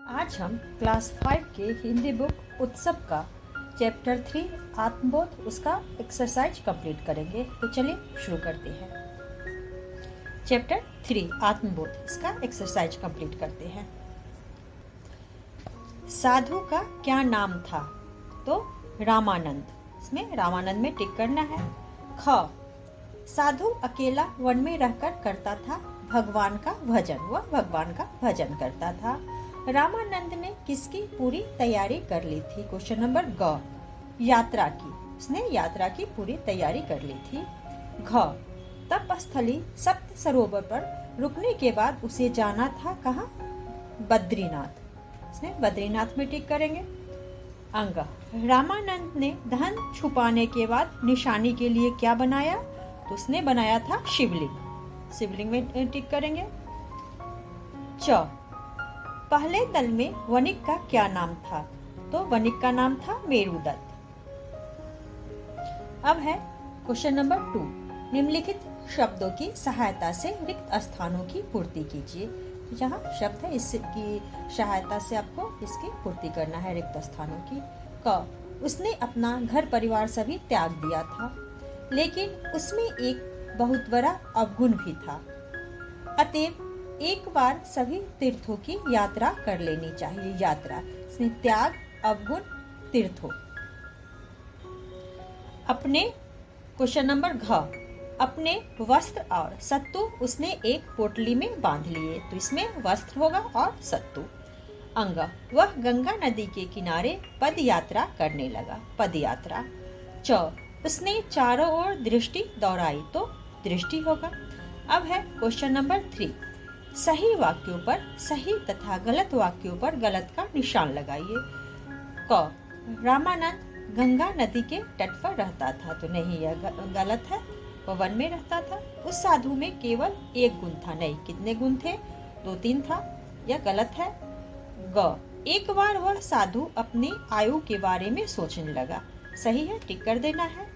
आज हम क्लास 5 के हिंदी बुक उत्सव का चैप्टर 3 आत्मबोध उसका एक्सरसाइज कंप्लीट करेंगे। तो चलिए शुरू करते हैं। चैप्टर 3 आत्मबोध इसका एक्सरसाइज कंप्लीट करते हैं। साधु का क्या नाम था? तो रामानंद। इसमें रामानंद में टिक करना है। ख साधु अकेला वन में रहकर करता था भगवान का भजन। वह भगवान का भजन करता था। रामानंद ने किसकी पूरी तैयारी कर ली थी? क्वेश्चन नंबर ग यात्रा की। उसने यात्रा की पूरी तैयारी कर ली थी। घ तपस्थली सप्त सरोवर पर रुकने के बाद उसे जाना था कहाँ? बद्रीनाथ। इसमें बद्रीनाथ में टिक करेंगे। अंग रामानंद ने धन छुपाने के बाद निशानी के लिए क्या बनाया? तो उसने बनाया था शिवलिंग। शिवलिंग में टिक करेंगे। च पहले दल में वणिक का क्या नाम था? तो वणिक का नाम था मेरुदत्त। अब है क्वेश्चन नंबर 2। निम्नलिखित शब्दों की सहायता से रिक्त स्थानों की पूर्ति कीजिए। तो यहाँ शब्द है, इसकी सहायता से आपको इसकी पूर्ति करना है रिक्त स्थानों की। क उसने अपना घर परिवार सभी त्याग दिया था, लेकिन उसमें एक बहुत बड़ा अवगुण भी था। अतएव एक बार सभी तीर्थों की यात्रा कर लेनी चाहिए। यात्रा इसमें त्याग, अवगुण, तीर्थों। अपने क्वेश्चन नंबर घ अपने वस्त्र और सत्तू उसने एक पोटली में बांध लिए। तो इसमें वस्त्र होगा और सत्तू। अंग वह गंगा नदी के किनारे पद यात्रा करने लगा। पद यात्रा। च उसने चारों ओर दृष्टि दौड़ाई। तो दृष्टि होगा। अब है क्वेश्चन नंबर 3। सही वाक्यों पर सही तथा गलत वाक्यों पर गलत का निशान लगाइए। क रामानंद गंगा नदी के तट पर रहता था। तो नहीं, यह गलत है। वह वन में रहता था। उस साधु में केवल एक गुण था। नहीं, कितने गुण थे? 2-3 था। यह गलत है। ग एक बार वह साधु अपनी आयु के बारे में सोचने लगा। सही है, टिक कर देना है।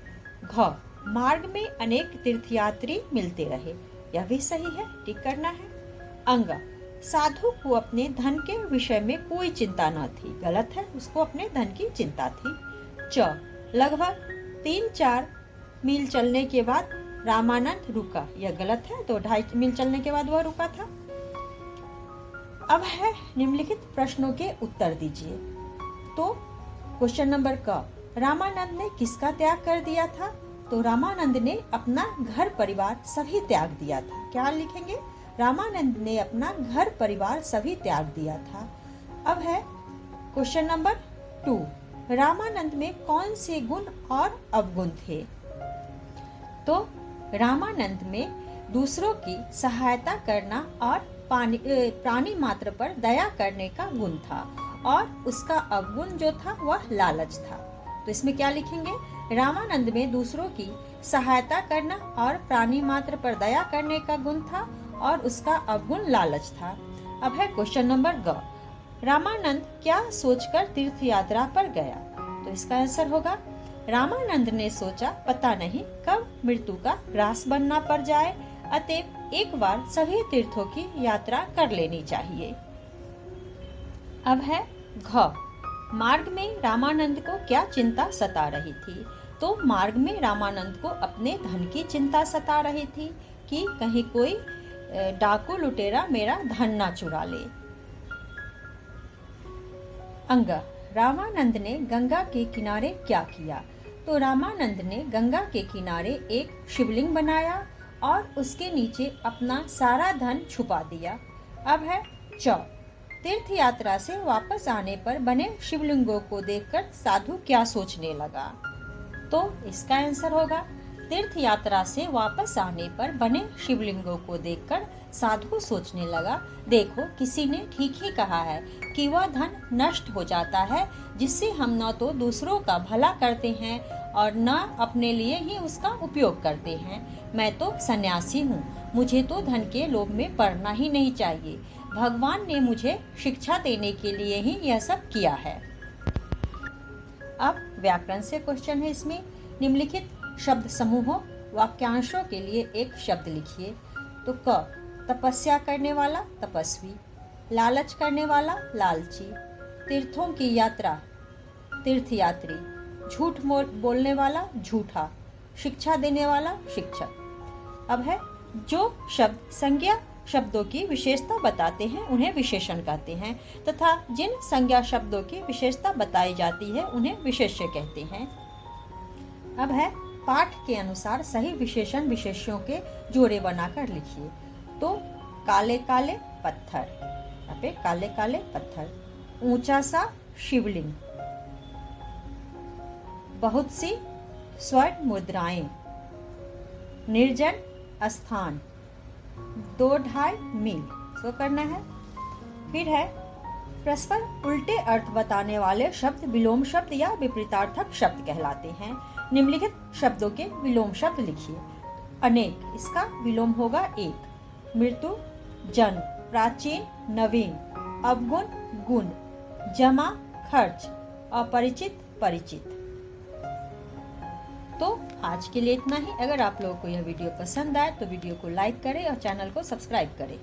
घ मार्ग में अनेक तीर्थयात्री मिलते रहे। यह भी सही है, टिक करना है। अंग साधु को अपने धन के विषय में कोई चिंता न थी। गलत है, उसको अपने धन की चिंता थी। च लगभग 3-4 मील चलने के बाद रामानंद रुका। यह गलत है। तो 2.5 मील चलने के बाद वह रुका था। अब है निम्नलिखित प्रश्नों के उत्तर दीजिए। तो क्वेश्चन नंबर क रामानंद ने किसका त्याग कर दिया था? तो रामानंद ने अपना घर परिवार सभी त्याग दिया था। क्या लिखेंगे? रामानंद ने अपना घर परिवार सभी त्याग दिया था। अब है क्वेश्चन नंबर 2। रामानंद में कौन से गुण और अवगुण थे? तो रामानंद में दूसरों की सहायता करना और प्राणी मात्र पर दया करने का गुण था, और उसका अवगुण जो था वह लालच था। तो इसमें क्या लिखेंगे? रामानंद में दूसरों की सहायता करना और प्राणी मात्र पर दया करने का गुण था, और उसका अवगुण लालच था। अब है क्वेश्चन नंबर ग रामानंद क्या सोचकर तीर्थ यात्रा पर गया? तो इसका आंसर होगा रामानंद ने सोचा पता नहीं कब मृत्यु का ग्रास बनना पड़ जाए, अतएव एक बार सभी तीर्थों की यात्रा कर लेनी चाहिए। अब है घ मार्ग में रामानंद को क्या चिंता सता रही थी? तो मार्ग में रामानंद को अपने धन की चिंता सता रही थी कि कहीं कोई डाकू लुटेरा मेरा धन ना चुरा ले। अंग रामानंद ने गंगा के किनारे क्या किया? तो रामानंद ने गंगा के किनारे एक शिवलिंग बनाया और उसके नीचे अपना सारा धन छुपा दिया। अब है च तीर्थ यात्रा से वापस आने पर बने शिवलिंगों को देखकर साधु क्या सोचने लगा? तो इसका आंसर होगा तीर्थ यात्रा से वापस आने पर बने शिवलिंगों को देखकर साधु सोचने लगा, देखो किसी ने ठीक ही कहा है कि वह धन नष्ट हो जाता है, जिससे हम न तो दूसरों का भला करते हैं और न अपने लिए ही उसका उपयोग करते हैं। मैं तो सन्यासी हूँ, मुझे तो धन के लोभ में पड़ना ही नहीं चाहिए। भगवान ने मुझे शिक्षा देने के लिए ही यह सब किया है। अब व्याकरण से क्वेश्चन है। इसमें निम्नलिखित शब्द समूहों वाक्यांशों के लिए एक शब्द लिखिए। तो क तपस्या करने वाला तपस्वी, लालच करने वाला, लालची। तीर्थों की यात्रा, तीर्थयात्री। झूठ बोलने वाला, झूठा। शिक्षा देने वाला, शिक्षक। अब है जो शब्द संज्ञा शब्दों की विशेषता बताते हैं उन्हें विशेषण कहते हैं, तथा जिन संज्ञा शब्दों की विशेषता बताई जाती है उन्हें विशेष्य कहते हैं। अब है पाठ के अनुसार सही विशेषण विशेष्यों के जोड़े बनाकर लिखिए। तो काले काले पत्थर, यहाँ पे काले काले पत्थर। ऊंचा सा शिवलिंग। बहुत सी स्वर्ण मुद्राएं। निर्जन स्थान। 2-2.5 मील इसको करना है। फिर है परस्पर उल्टे अर्थ बताने वाले शब्द विलोम शब्द या विपरीतार्थक शब्द कहलाते हैं। निम्नलिखित शब्दों के विलोम शब्द लिखिए। अनेक, इसका विलोम होगा एक। मृत्यु, जन्म। प्राचीन, नवीन। अवगुण, गुण। जमा, खर्च। अपरिचित, परिचित। तो आज के लिए इतना ही। अगर आप लोगों को यह वीडियो पसंद आए तो वीडियो को लाइक करें और चैनल को सब्सक्राइब करें।